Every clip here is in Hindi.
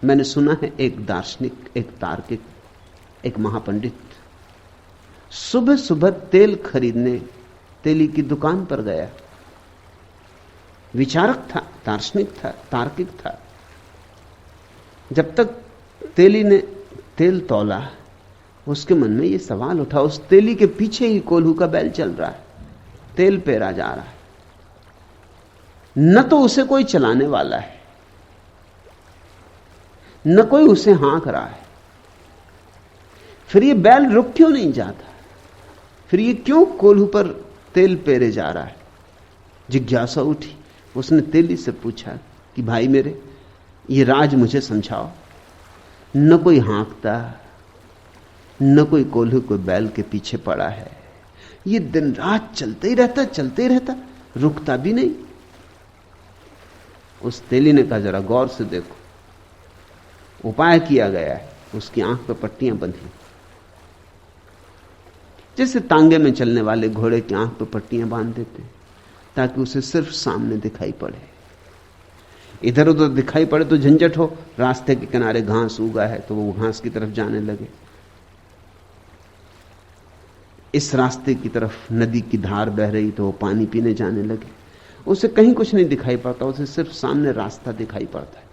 मैंने सुना है एक दार्शनिक, एक तार्किक, एक महापंडित सुबह सुबह तेल खरीदने तेली की दुकान पर गया। विचारक था, दार्शनिक था, तार्किक था। जब तक तेली ने तेल तौला, उसके मन में यह सवाल उठा, उस तेली के पीछे ही कोल्हू का बैल चल रहा है, तेल पेरा जा रहा है, न तो उसे कोई चलाने वाला है, न कोई उसे हाँक रहा है। फिर ये बैल रुक क्यों नहीं जाता? फिर ये क्यों कोल्हू पर तेल पेरे जा रहा है? जिज्ञासा उठी। उसने तेली से पूछा कि भाई मेरे, ये राज मुझे समझाओ। न कोई हाँकता, न कोई कोल्हू को बैल के पीछे पड़ा है, ये दिन रात चलते ही रहता, रुकता भी नहीं। उस तेली ने कहा, जरा गौर से देखो, उपाय किया गया है। उसकी आंख पे पट्टियां बंधी, जैसे तांगे में चलने वाले घोड़े की आंख पे पट्टियां बांध देते ताकि उसे सिर्फ सामने दिखाई पड़े। इधर उधर दिखाई पड़े तो झंझट हो, रास्ते के किनारे घास उगा है तो वो घास की तरफ जाने लगे, इस रास्ते की तरफ नदी की धार बह रही तो वो पानी पीने जाने लगे। उसे कहीं कुछ नहीं दिखाई पड़ता, उसे सिर्फ सामने रास्ता दिखाई पड़ता है।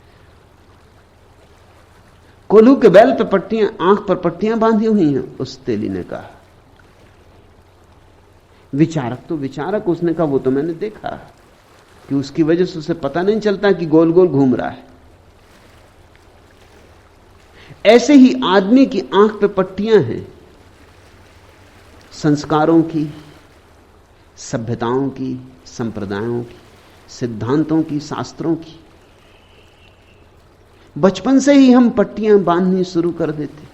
कोल्हू के बैल पे पट्टियां, आंख पर पट्टियां बांधी हुई हैं। उस तेली ने कहा, विचारक तो विचारक, उसने कहा वो तो मैंने देखा कि उसकी वजह से उसे पता नहीं चलता कि गोल गोल घूम रहा है। ऐसे ही आदमी की आंख पे पट्टियां हैं, संस्कारों की, सभ्यताओं की, संप्रदायों की, सिद्धांतों की, शास्त्रों की। बचपन से ही हम पट्टियां बांधनी शुरू कर देते।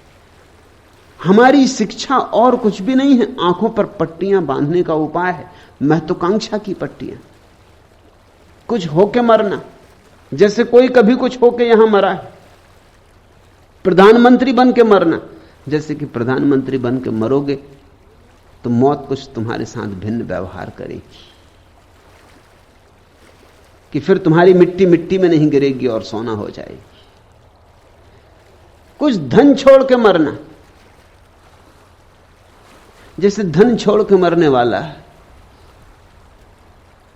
हमारी शिक्षा और कुछ भी नहीं है, आंखों पर पट्टियां बांधने का उपाय है, महत्वाकांक्षा की पट्टियां। कुछ होके मरना, जैसे कोई कभी कुछ होके यहां मरा है। प्रधानमंत्री बन के मरना, जैसे कि प्रधानमंत्री बन के मरोगे तो मौत कुछ तुम्हारे साथ भिन्न व्यवहार करेगी कि फिर तुम्हारी मिट्टी मिट्टी में नहीं गिरेगी और सोना हो जाएगी। कुछ धन छोड़ के मरना, जैसे धन छोड़ के मरने वाला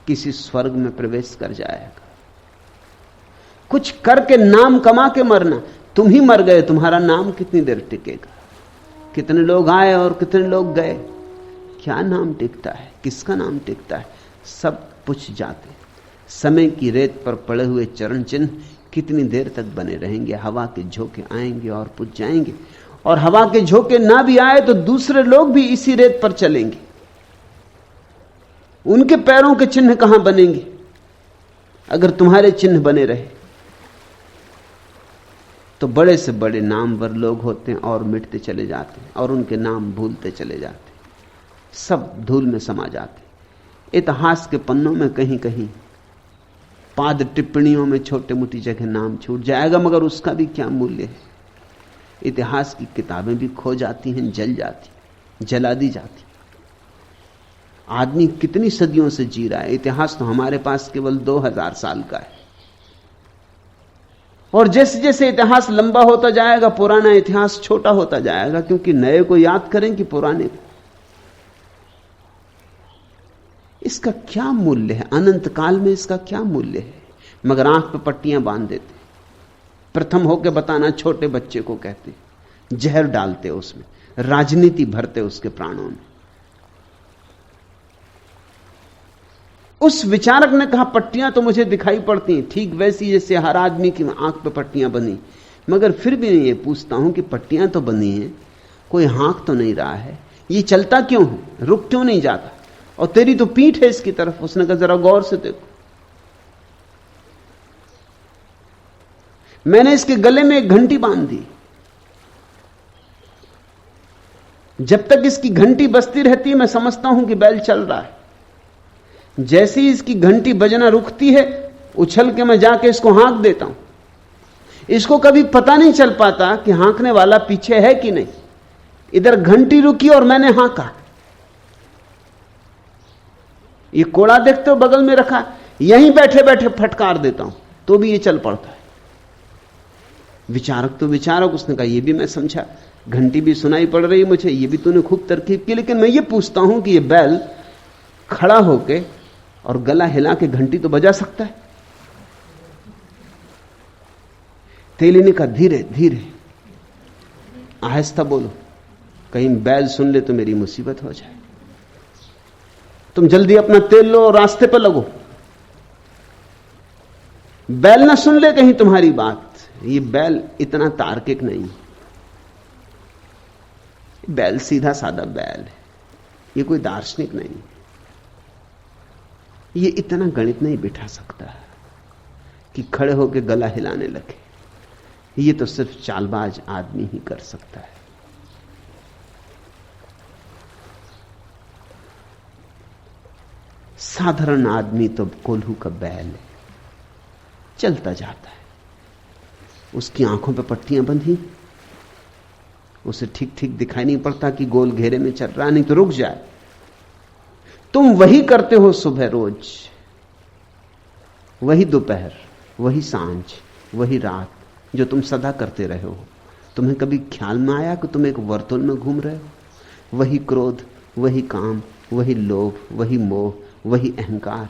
किसी स्वर्ग में प्रवेश कर जाएगा। कुछ करके नाम कमा के मरना, तुम ही मर गए, तुम्हारा नाम कितनी देर टिकेगा? कितने लोग आए और कितने लोग गए, क्या नाम टिकता है? किसका नाम टिकता है? सब पुछ जाते। समय की रेत पर पड़े हुए चरण चिन्ह कितनी देर तक बने रहेंगे? हवा के झोंके आएंगे और पुछ जाएंगे, और हवा के झोंके ना भी आए तो दूसरे लोग भी इसी रेत पर चलेंगे। उनके पैरों के चिन्ह कहां बनेंगे अगर तुम्हारे चिन्ह बने रहे? तो बड़े से बड़े नामवर लोग होते हैं और मिटते चले जाते हैं, और उनके नाम भूलते चले जाते हैं, सब धूल में समा जाते। इतिहास के पन्नों में कहीं कहीं पाद टिप्पणियों में छोटे मोटी जगह नाम छूट जाएगा, मगर उसका भी क्या मूल्य है? इतिहास की किताबें भी खो जाती हैं, जल जाती, जला दी जाती। आदमी कितनी सदियों से जी रहा है, इतिहास तो हमारे पास केवल 2000 साल का है। और जैसे जैसे इतिहास लंबा होता जाएगा, पुराना इतिहास छोटा होता जाएगा, क्योंकि नए को याद करें कि पुराने को। इसका क्या मूल्य है? अनंत काल में इसका क्या मूल्य है? मगर आंख पे पट्टियां बांध देते। प्रथम होकर बताना छोटे बच्चे को कहते, जहर डालते उसमें, राजनीति भरते उसके प्राणों में। उस विचारक ने कहा, पट्टियां तो मुझे दिखाई पड़ती हैं ठीक वैसी जैसे हर आदमी की आंख पे पट्टियां बनी, मगर फिर भी मैं ये पूछता हूं कि पट्टियां तो बनी हैं, कोई हाँक तो नहीं रहा है, ये चलता क्यों है, रुक क्यों नहीं जाता? और तेरी तो पीठ है इसकी तरफ। उसने कहा, जरा गौर से देखो, मैंने इसके गले में एक घंटी बांध दी। जब तक इसकी घंटी बजती रहती है मैं समझता हूं कि बैल चल रहा है। जैसे ही इसकी घंटी बजना रुकती है, उछल के मैं जाके इसको हाँक देता हूं। इसको कभी पता नहीं चल पाता कि हाँकने वाला पीछे है कि नहीं। इधर घंटी रुकी और मैंने हाँका। ये कोड़ा देखते हो बगल में रखा, यहीं बैठे बैठे फटकार देता हूं तो भी ये चल पड़ता है। विचारक तो विचारक, उसने कहा ये भी मैं समझा, घंटी भी सुनाई पड़ रही मुझे, ये भी तूने खूब तरकीब की, लेकिन मैं ये पूछता हूं कि ये बैल खड़ा होके और गला हिला के घंटी तो बजा सकता है? तेली ने कहा धीरे धीरे, आहिस्ता बोलो, कहीं बैल सुन ले तो मेरी मुसीबत हो जाए। तुम जल्दी अपना तेल लो और रास्ते पर लगो, बैल ना सुन ले कहीं तुम्हारी बात। ये बैल इतना तार्किक नहीं, बैल सीधा साधा बैल है, ये कोई दार्शनिक नहीं, ये इतना गणित नहीं बिठा सकता कि खड़े होकर गला हिलाने लगे। ये तो सिर्फ चालबाज आदमी ही कर सकता है। साधारण आदमी तो कोल्हू का बैल है, चलता जाता है, उसकी आंखों पे पट्टियां बंधी, उसे ठीक ठीक दिखाई नहीं पड़ता कि गोल घेरे में चल रहा, नहीं तो रुक जाए। तुम वही करते हो सुबह रोज, वही दोपहर, वही सांझ, वही रात, जो तुम सदा करते रहे हो। तुम्हें कभी ख्याल में आया कि तुम एक वर्तुल में घूम रहे हो? वही क्रोध, वही काम, वही लोभ, वही मोह, वही अहंकार।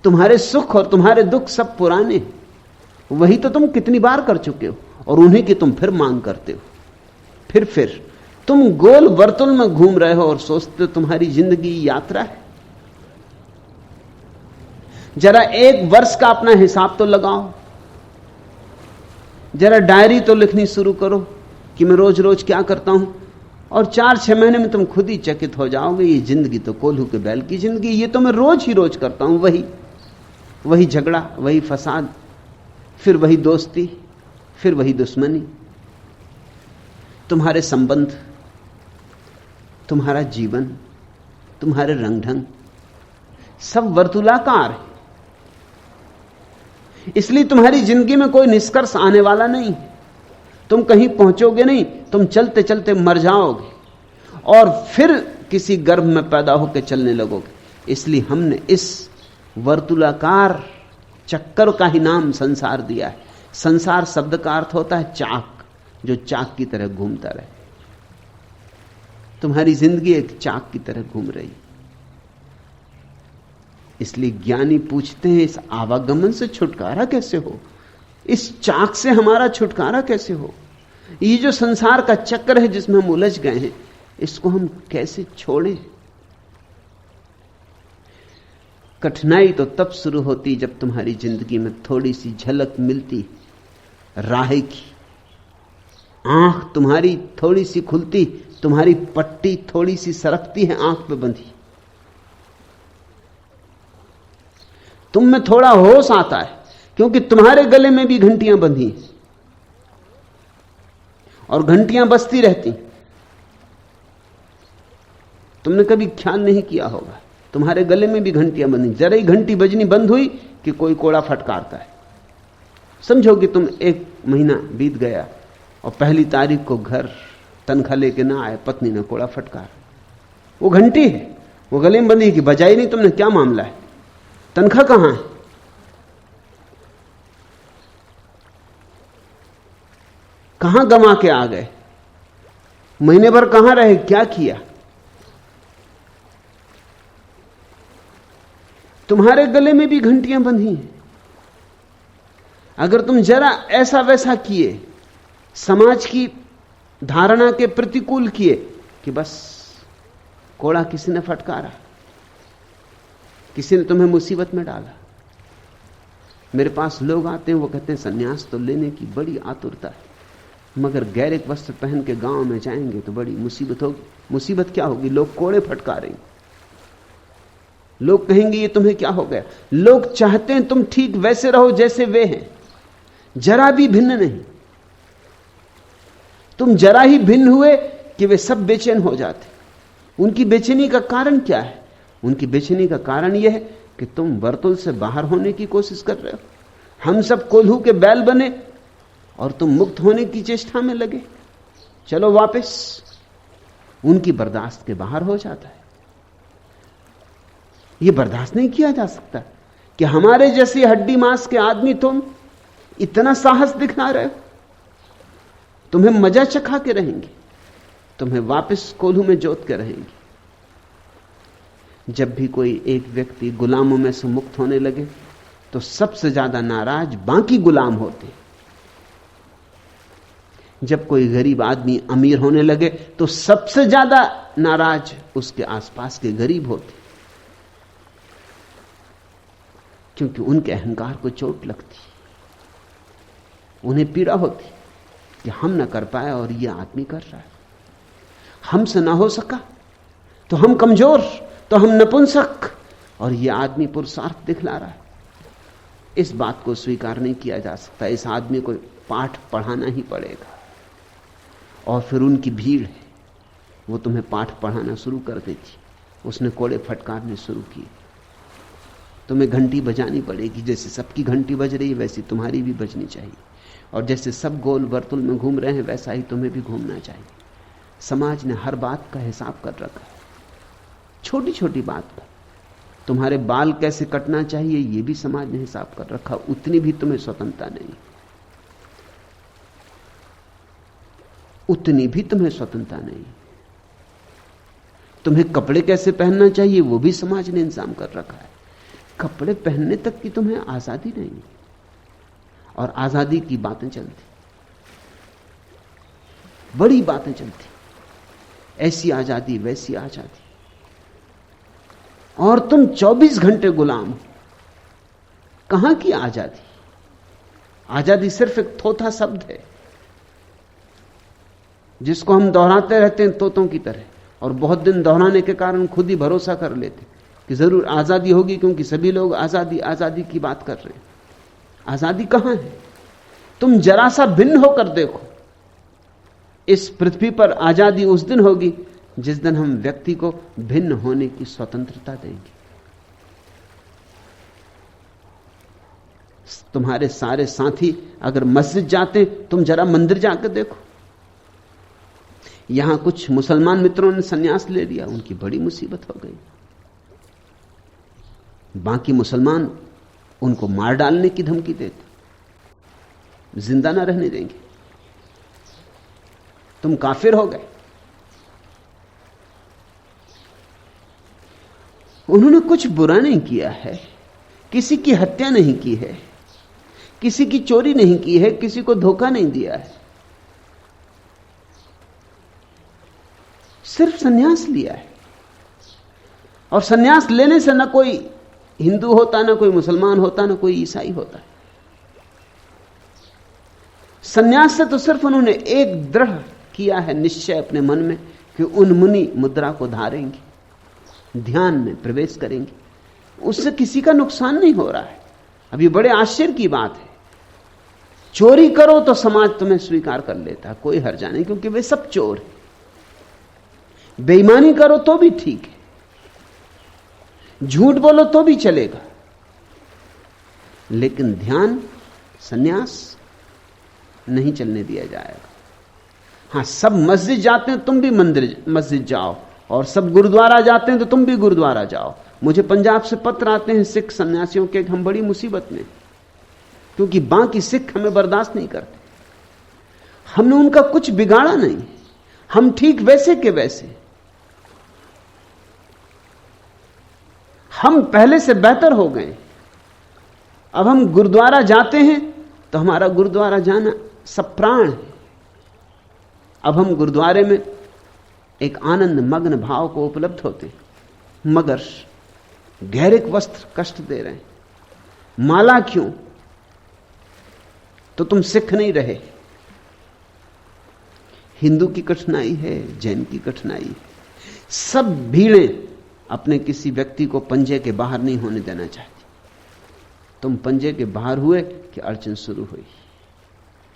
तुम्हारे सुख और तुम्हारे दुख सब पुराने, वही तो तुम कितनी बार कर चुके हो, और उन्हीं की तुम फिर मांग करते हो। फिर तुम गोल वर्तुल में घूम रहे हो और सोचते हो तुम्हारी जिंदगी यात्रा है। जरा एक वर्ष का अपना हिसाब तो लगाओ, जरा डायरी तो लिखनी शुरू करो कि मैं रोज रोज क्या करता हूं, और 4-6 महीने में तुम खुद ही चकित हो जाओगे, ये जिंदगी तो कोल्हू के बैल की जिंदगी, ये तो मैं रोज ही रोज करता हूं। वही झगड़ा, वही फसाद, फिर वही दोस्ती, फिर वही दुश्मनी। तुम्हारे संबंध, तुम्हारा जीवन, तुम्हारे रंग ढंग सब वर्तुलाकार है। इसलिए तुम्हारी जिंदगी में कोई निष्कर्ष आने वाला नहीं, तुम कहीं पहुंचोगे नहीं, तुम चलते चलते मर जाओगे और फिर किसी गर्भ में पैदा होकर चलने लगोगे। इसलिए हमने इस वर्तुलाकार चक्कर का ही नाम संसार दिया है। संसार शब्द का अर्थ होता है चाक, जो चाक की तरह घूमता रहे। तुम्हारी जिंदगी एक चाक की तरह घूम रही। इसलिए ज्ञानी पूछते हैं इस आवागमन से छुटकारा कैसे हो, इस चाक से हमारा छुटकारा कैसे हो। ये जो संसार का चक्र है जिसमें हम उलझ गए हैं, इसको हम कैसे छोड़ें। कठिनाई तो तब शुरू होती जब तुम्हारी जिंदगी में थोड़ी सी झलक मिलती राह की, आंख तुम्हारी थोड़ी सी खुलती, तुम्हारी पट्टी थोड़ी सी सरकती है आंख पे बंधी, तुम में थोड़ा होश आता है, क्योंकि तुम्हारे गले में भी घंटियां बंधी हैं और घंटियां बजती रहती। तुमने कभी ख्याल नहीं किया होगा, तुम्हारे गले में भी घंटियां बंधी, जरा ही घंटी बजनी बंद हुई कि कोई कोड़ा फटकारता है। समझो कि तुम 1 महीना बीत गया और पहली तारीख को घर तनख्वाह लेके ना आए, पत्नी ने कोड़ा फटकार, वो घंटी है, वो गले में बंधी कि बजाई नहीं तुमने, क्या मामला है, तनख्वाह कहां है? कहां गंवा के आ गए, महीने भर कहां रहे, क्या किया? तुम्हारे गले में भी घंटियां बंधी हैं। अगर तुम जरा ऐसा वैसा किए, समाज की धारणा के प्रतिकूल किए कि बस कोड़ा किसी ने फटकारा, किसी ने तुम्हें मुसीबत में डाला। मेरे पास लोग आते हैं, वो कहते हैं सन्यास तो लेने की बड़ी आतुरता है, मगर गैरिक वस्त्र पहन के गांव में जाएंगे तो बड़ी मुसीबत होगी। मुसीबत क्या होगी? लोग कोड़े फटकारेंगे, लोग कहेंगे ये तुम्हें क्या हो गया। लोग चाहते हैं तुम ठीक वैसे रहो जैसे वे हैं, जरा भी भिन्न नहीं। तुम जरा ही भिन्न हुए कि वे सब बेचैन हो जाते। उनकी बेचैनी का कारण क्या है? उनकी बेचैनी का कारण यह है कि तुम वर्तुल से बाहर होने की कोशिश कर रहे हो। हम सब कोल्हू के बैल बने और तुम मुक्त होने की चेष्टा में लगे। चलो वापस। उनकी बर्दाश्त के बाहर हो जाता है। यह बर्दाश्त नहीं किया जा सकता कि हमारे जैसी हड्डी मांस के आदमी तुम इतना साहस दिखा रहे हो? तुम्हें मजा चखा के रहेंगे, तुम्हें वापस कोल्हू में जोत के रहेंगे। जब भी कोई एक व्यक्ति गुलामों में से मुक्त होने लगे तो सबसे ज्यादा नाराज बाकी गुलाम होते। जब कोई गरीब आदमी अमीर होने लगे तो सबसे ज्यादा नाराज उसके आसपास के गरीब होते, क्योंकि उनके अहंकार को चोट लगती, उन्हें पीड़ा होती कि हम ना कर पाए और यह आदमी कर रहा है, हमसे ना हो सका तो हम कमजोर, तो हम नपुंसक, और यह आदमी पुरुषार्थ दिखला रहा है। इस बात को स्वीकार नहीं किया जा सकता। इस आदमी को पाठ पढ़ाना ही पड़ेगा। और फिर उनकी भीड़ है, वो तुम्हें पाठ पढ़ाना शुरू कर देती। उसने कोड़े फटकारने शुरू किए, तुम्हें घंटी बजानी पड़ेगी। जैसे सबकी घंटी बज रही है वैसी तुम्हारी भी बजनी चाहिए, और जैसे सब गोल वर्तुल में घूम रहे हैं वैसा ही तुम्हें भी घूमना चाहिए। समाज ने हर बात का हिसाब कर रखा है, छोटी छोटी बात का। तुम्हारे बाल कैसे कटना चाहिए यह भी समाज ने हिसाब कर रखा, उतनी भी तुम्हें स्वतंत्रता नहीं, उतनी भी तुम्हें स्वतंत्रता नहीं। तुम्हें कपड़े कैसे पहनना चाहिए वो भी समाज ने इंतजाम कर रखा है। कपड़े पहनने तक की तुम्हें आजादी नहीं, और आजादी की बातें चलती, बड़ी बातें चलती, ऐसी आजादी वैसी आजादी, और तुम 24 घंटे गुलाम हो। कहां की आजादी? आजादी सिर्फ एक थोथा शब्द है जिसको हम दोहराते रहते हैं तोतों की तरह, और बहुत दिन दोहराने के कारण खुद ही भरोसा कर लेते कि जरूर आजादी होगी, क्योंकि सभी लोग आजादी आजादी की बात कर रहे हैं। आजादी कहां है? तुम जरा सा भिन्न होकर देखो। इस पृथ्वी पर आजादी उस दिन होगी जिस दिन हम व्यक्ति को भिन्न होने की स्वतंत्रता देंगे। तुम्हारे सारे साथी अगर मस्जिद जाते, तुम जरा मंदिर जाकर देखो। यहां कुछ मुसलमान मित्रों ने सन्यास ले लिया, उनकी बड़ी मुसीबत हो गई। बाकी मुसलमान उनको मार डालने की धमकी देते, जिंदा ना रहने देंगे, तुम काफिर हो गए। उन्होंने कुछ बुरा नहीं किया है, किसी की हत्या नहीं की है, किसी की चोरी नहीं की है, किसी को धोखा नहीं दिया है, सिर्फ सन्यास लिया है। और सन्यास लेने से न कोई हिंदू होता, न कोई मुसलमान होता, न कोई ईसाई होता। सन्यास से तो सिर्फ उन्होंने एक दृढ़ किया है निश्चय अपने मन में कि उन्मुनी मुद्रा को धारेंगे, ध्यान में प्रवेश करेंगे। उससे किसी का नुकसान नहीं हो रहा है। अभी बड़े आश्चर्य की बात है, चोरी करो तो समाज तुम्हें स्वीकार कर लेता है, कोई हर्जा नहीं, क्योंकि वे सब चोर हैं। बेईमानी करो तो भी ठीक है, झूठ बोलो तो भी चलेगा, लेकिन ध्यान, सन्यास नहीं चलने दिया जाएगा। हां, सब मस्जिद जाते हैं, तुम भी मस्जिद जाओ, और सब गुरुद्वारा जाते हैं तो तुम भी गुरुद्वारा जाओ। मुझे पंजाब से पत्र आते हैं सिख सन्यासियों के, हम बड़ी मुसीबत में, क्योंकि बाकी सिख हमें बर्दाश्त नहीं करते। हमने उनका कुछ बिगाड़ा नहीं, हम ठीक वैसे के वैसे, हम पहले से बेहतर हो गए। अब हम गुरुद्वारा जाते हैं तो हमारा गुरुद्वारा जाना सब प्राण है। अब हम गुरुद्वारे में एक आनंद मग्न भाव को उपलब्ध होते हैं, मगर गहरे वस्त्र कष्ट दे रहे हैं। माला क्यों? तो तुम सिख नहीं रहे। हिंदू की कठिनाई है, जैन की कठिनाई है, सब भीड़ें अपने किसी व्यक्ति को पंजे के बाहर नहीं होने देना चाहती। तुम पंजे के बाहर हुए कि अड़चन शुरू हुई।